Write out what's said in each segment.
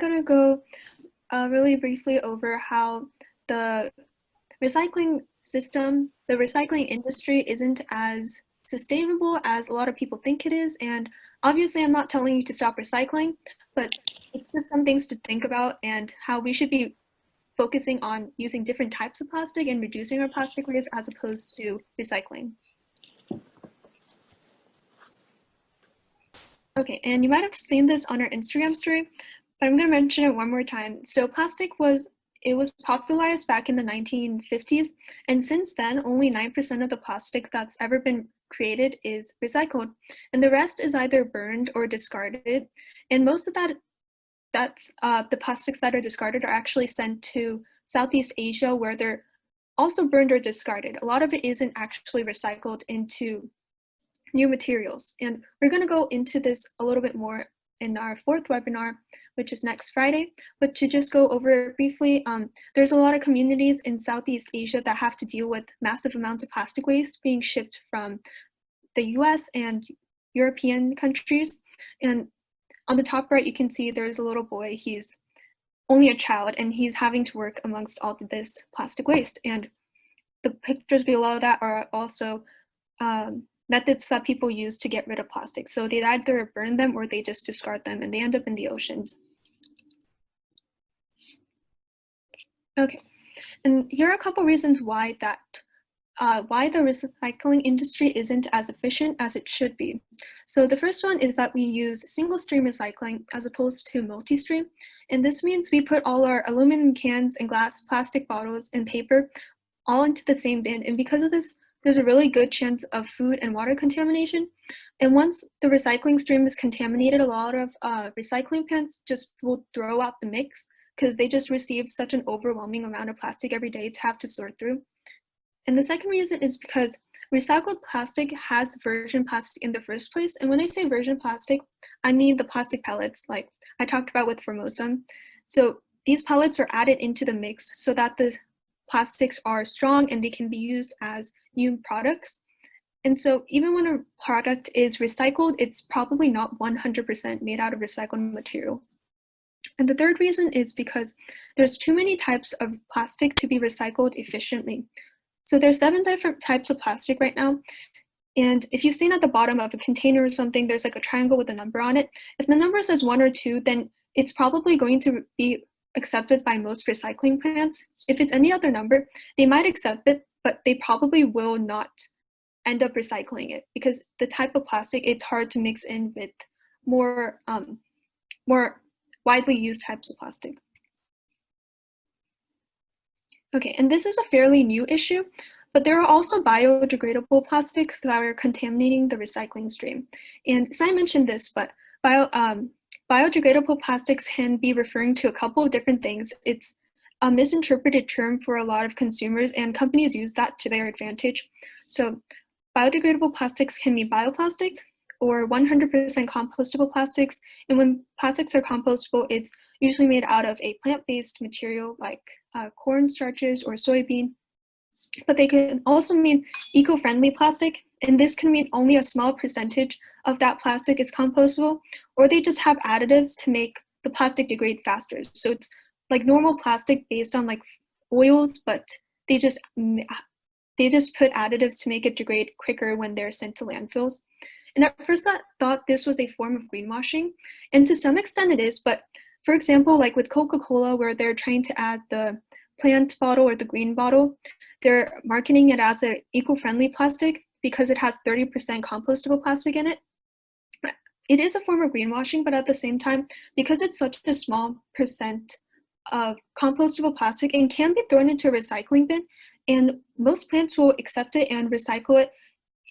going to go really briefly over how the recycling system, the recycling industry isn't as sustainable as a lot of people think it is. And obviously, I'm not telling you to stop recycling, but it's just some things to think about and how we should be focusing on using different types of plastic and reducing our plastic waste as opposed to recycling. Okay, and you might have seen this on our Instagram story, but I'm going to mention it one more time. So plastic was popularized back in the 1950s, and since then, only 9% of the plastic that's ever been created is recycled, and the rest is either burned or discarded. And most of the plastics that are discarded are actually sent to Southeast Asia, where they're also burned or discarded. A lot of it isn't actually recycled into new materials. And we're going to go into this a little bit more in our fourth webinar, which is next Friday. But to just go over briefly, there's a lot of communities in Southeast Asia that have to deal with massive amounts of plastic waste being shipped from the US and European countries. And on the top right, you can see there's a little boy. He's only a child, and he's having to work amongst all of this plastic waste. And the pictures below that are also methods that people use to get rid of plastic. So they either burn them or they just discard them, and they end up in the oceans. Okay, and here are a couple reasons why the recycling industry isn't as efficient as it should be. So the first one is that we use single stream recycling as opposed to multi-stream. And this means we put all our aluminum cans and glass, plastic bottles, and paper all into the same bin. And because of this, there's a really good chance of food and water contamination. And once the recycling stream is contaminated, a lot of recycling plants just will throw out the mix because they just receive such an overwhelming amount of plastic every day to have to sort through. And the second reason is because recycled plastic has virgin plastic in the first place. And when I say virgin plastic, I mean the plastic pellets like I talked about with Formosa. So these pellets are added into the mix so that the plastics are strong and they can be used as new products. And so even when a product is recycled, it's probably not 100% made out of recycled material. And the third reason is because there's too many types of plastic to be recycled efficiently. So there's 7 different types of plastic right now. And if you've seen at the bottom of a container or something, there's like a triangle with a number on it. If the number says 1 or 2, then it's probably going to be accepted by most recycling plants. If it's any other number, they might accept it, but they probably will not end up recycling it because the type of plastic, it's hard to mix in with more widely used types of plastic. Okay, and this is a fairly new issue, but there are also biodegradable plastics that are contaminating the recycling stream. And Sai mentioned this, but biodegradable plastics can be referring to a couple of different things. It's a misinterpreted term for a lot of consumers, and companies use that to their advantage. So biodegradable plastics can be bioplastics or 100% compostable plastics. And when plastics are compostable, it's usually made out of a plant-based material like corn starches or soybean. But they can also mean eco-friendly plastic, and this can mean only a small percentage of that plastic is compostable, or they just have additives to make the plastic degrade faster. So it's like normal plastic based on like oils, but they just put additives to make it degrade quicker when they're sent to landfills. And at first I thought this was a form of greenwashing, and to some extent it is, but for example, like with Coca-Cola, where they're trying to add the plant bottle or the green bottle, they're marketing it as an eco-friendly plastic because it has 30% compostable plastic in it. It is a form of greenwashing, but at the same time, because it's such a small percent of compostable plastic and can be thrown into a recycling bin, and most plants will accept it and recycle it.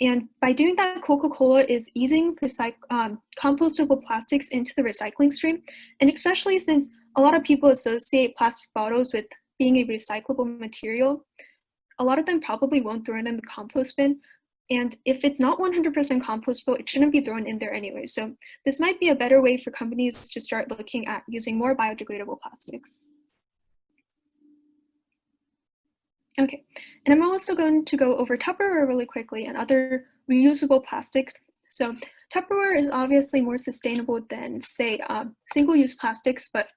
And by doing that, Coca-Cola is easing compostable plastics into the recycling stream. And especially since a lot of people associate plastic bottles with being a recyclable material, a lot of them probably won't throw it in the compost bin. And if it's not 100% compostable, it shouldn't be thrown in there anyway. So this might be a better way for companies to start looking at using more biodegradable plastics. Okay, and I'm also going to go over Tupperware really quickly and other reusable plastics. So Tupperware is obviously more sustainable than, say, single-use plastics, but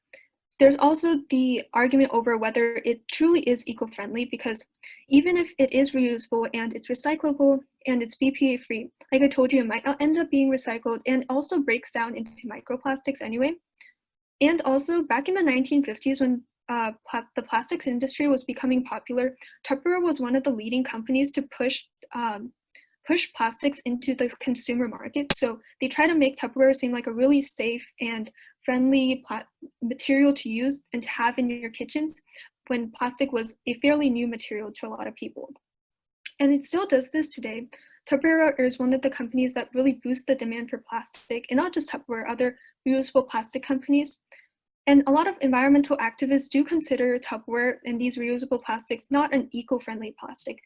there's also the argument over whether it truly is eco-friendly, because even if it is reusable and it's recyclable and it's BPA free, like I told you, it might not end up being recycled and also breaks down into microplastics anyway. And also back in the 1950s, when the plastics industry was becoming popular, Tupperware was one of the leading companies to push plastics into the consumer market. So they try to make Tupperware seem like a really safe and friendly material to use and to have in your kitchens, when plastic was a fairly new material to a lot of people. And it still does this today. Tupperware is one of the companies that really boost the demand for plastic, and not just Tupperware, other reusable plastic companies. And a lot of environmental activists do consider Tupperware and these reusable plastics not an eco-friendly plastic.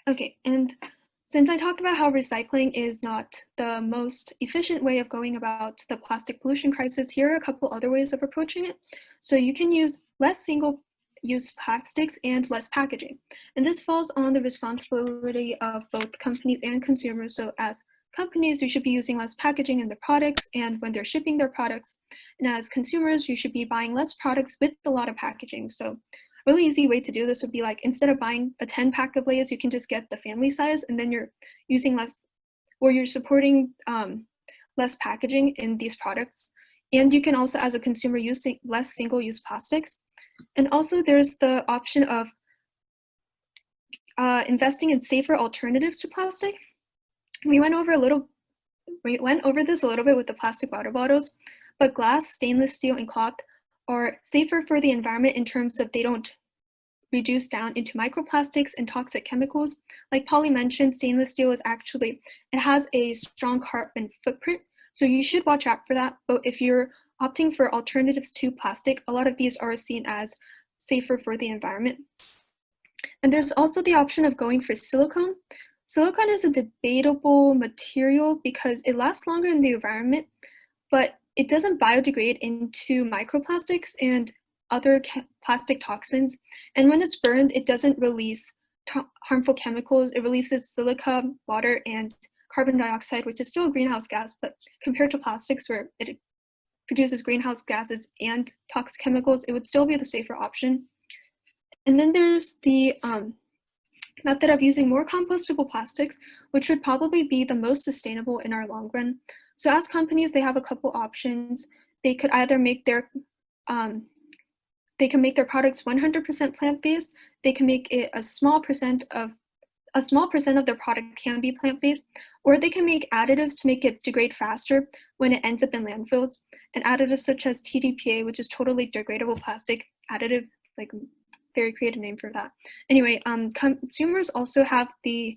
Okay, and since I talked about how recycling is not the most efficient way of going about the plastic pollution crisis, here are a couple other ways of approaching it. So you can use less single-use plastics and less packaging. And this falls on the responsibility of both companies and consumers. So as companies, you should be using less packaging in their products and when they're shipping their products. And as consumers, you should be buying less products with a lot of packaging. So really easy way to do this would be like, instead of buying a 10 pack of Lay's, you can just get the family size, and then you're using less, or you're supporting less packaging in these products. And you can also, as a consumer, use less single-use plastics. And also there's the option of investing in safer alternatives to plastic. We went over this a little bit with the plastic water bottles, but glass, stainless steel, and cloth are safer for the environment in terms of they don't reduce down into microplastics and toxic chemicals. Like Polly mentioned, stainless steel is actually, it has a strong carbon footprint, so you should watch out for that. But if you're opting for alternatives to plastic, a lot of these are seen as safer for the environment. And there's also the option of going for silicone. Silicone is a debatable material because it lasts longer in the environment, but it doesn't biodegrade into microplastics and other plastic toxins. And when it's burned, it doesn't release harmful chemicals. It releases silica, water, and carbon dioxide, which is still a greenhouse gas, but compared to plastics where it produces greenhouse gases and toxic chemicals, it would still be the safer option. And then there's the method of using more compostable plastics, which would probably be the most sustainable in our long run. So as companies, they have a couple options. They could either make their products 100% plant-based. They can make it a small percent of their product can be plant-based, or they can make additives to make it degrade faster when it ends up in landfills. And additives such as TDPA, which is totally degradable plastic additive, like very creative name for that. Anyway, consumers also have the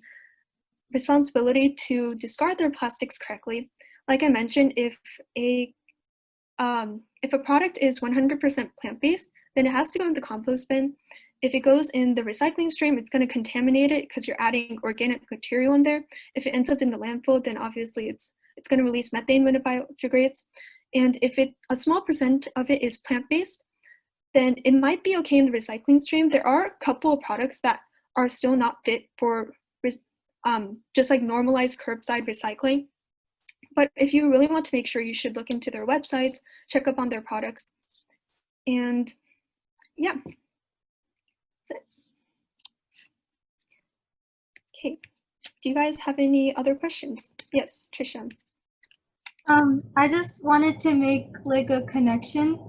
responsibility to discard their plastics correctly. Like I mentioned, if a product is 100% plant-based, then it has to go in the compost bin. If it goes in the recycling stream, it's going to contaminate it because you're adding organic material in there. If it ends up in the landfill, then obviously it's going to release methane when it biodegrades. And if a small percent of it is plant-based, then it might be okay in the recycling stream. There are a couple of products that are still not fit for just like normalized curbside recycling. But if you really want to make sure, you should look into their websites, check up on their products. And yeah, that's it. Okay, do you guys have any other questions? Yes, Trisha. I just wanted to make like a connection.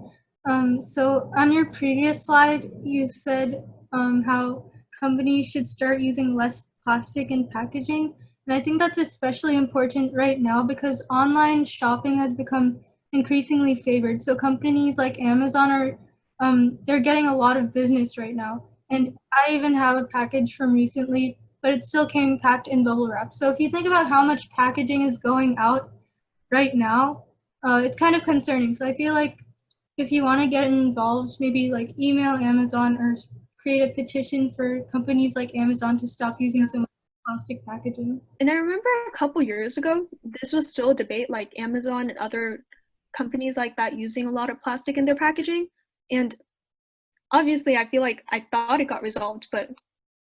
So on your previous slide, you said how companies should start using less plastic in packaging. And I think that's especially important right now because online shopping has become increasingly favored. So companies like Amazon are, they're getting a lot of business right now. And I even have a package from recently, but it still came packed in bubble wrap. So if you think about how much packaging is going out right now, it's kind of concerning. So I feel like if you want to get involved, maybe like email Amazon or create a petition for companies like Amazon to stop using so much plastic packaging. And I remember a couple years ago, this was still a debate, like Amazon and other companies like that using a lot of plastic in their packaging. And obviously, I feel like I thought it got resolved, but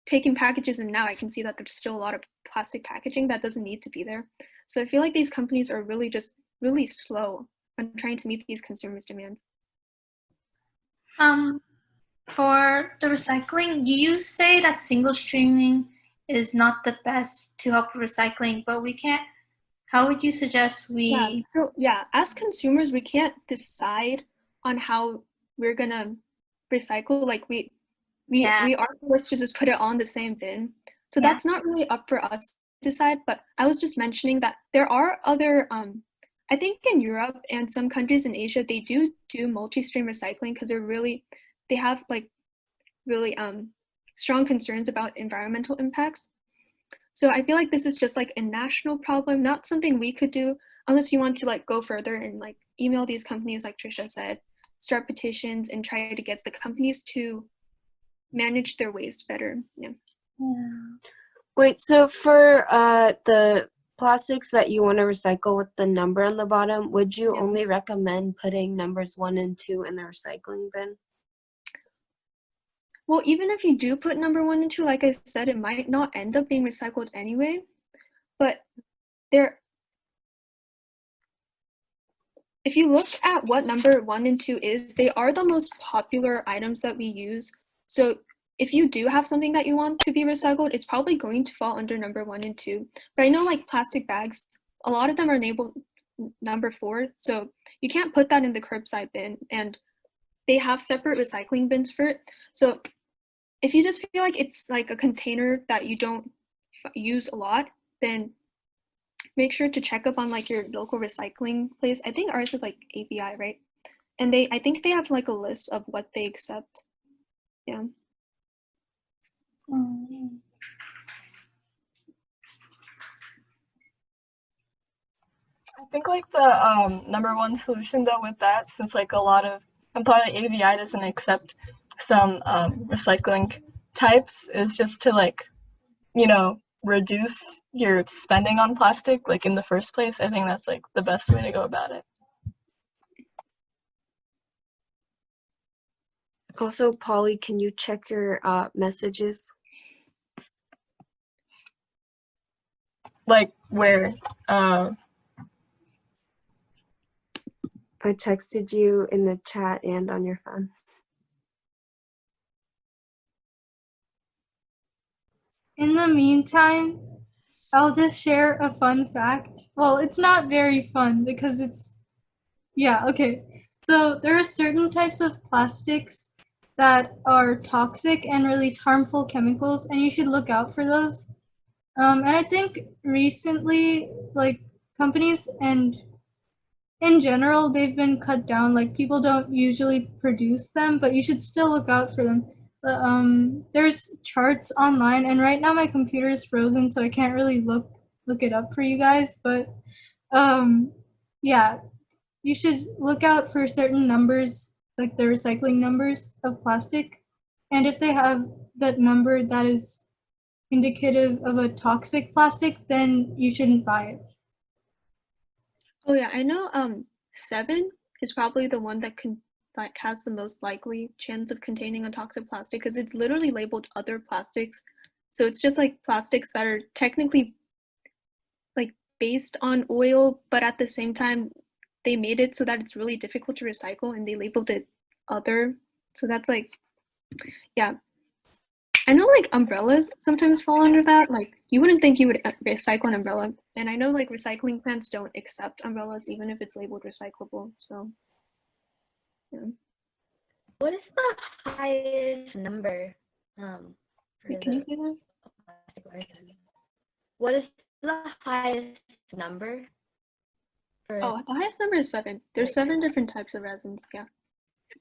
taking packages and now I can see that there's still a lot of plastic packaging that doesn't need to be there. So I feel like these companies are really just really slow on trying to meet these consumers' demands. For the recycling, you say that single streaming is not the best to help with recycling, but we can't. How would you suggest we? So yeah, as consumers, we can't decide on how we're gonna recycle. Like we are forced to just put it on the same bin. So that's not really up for us to decide. But I was just mentioning that there are other I think in Europe and some countries in Asia, they do multi-stream recycling because they have like really strong concerns about environmental impacts. So I feel like this is just like a national problem, not something we could do unless you want to like go further and like email these companies, like Trisha said, start petitions and try to get the companies to manage their waste better. Yeah. Wait, so for the plastics that you want to recycle with the number on the bottom, would you only recommend putting numbers 1 and 2 in the recycling bin? Well, even if you do put number 1 and 2, like I said, it might not end up being recycled anyway. But if you look at what number 1 and 2 is, they are the most popular items that we use. So if you do have something that you want to be recycled, it's probably going to fall under number 1 and 2. But I know like plastic bags, a lot of them are labeled number 4, so you can't put that in the curbside bin, and they have separate recycling bins for it. So if you just feel like it's like a container that you don't use a lot, then make sure to check up on like your local recycling place. I think ours is like ABI, right? And I think they have like a list of what they accept. Yeah. I think like the number one solution though with that, since like a lot of and probably AVI doesn't accept some recycling types, is just to like, you know, reduce your spending on plastic like in the first place. I think that's like the best way to go about it. Also, Polly, can you check your messages? Like where I texted you in the chat and on your phone. In the meantime, I'll just share a fun fact. Well, it's not very fun because yeah, okay. So there are certain types of plastics that are toxic and release harmful chemicals, and you should look out for those. And I think recently, like companies and in general, they've been cut down. Like people don't usually produce them, but you should still look out for them. There's charts online, and right now my computer is frozen, so I can't really look it up for you guys. But yeah, you should look out for certain numbers, like the recycling numbers of plastic, and if they have that number that is indicative of a toxic plastic, then you shouldn't buy it. Oh yeah, I know 7 is probably the one that has the most likely chance of containing a toxic plastic because it's literally labeled other plastics. So it's just like plastics that are technically like based on oil, but at the same time they made it so that it's really difficult to recycle and they labeled it other. So that's like, yeah. I know like umbrellas sometimes fall under that. Like you wouldn't think you would recycle an umbrella. And I know like recycling plants don't accept umbrellas even if it's labeled recyclable. So yeah. What is the highest number? Wait, can you say that? What is the highest number? Oh, the highest number is 7. There's 7 different types of resins, yeah.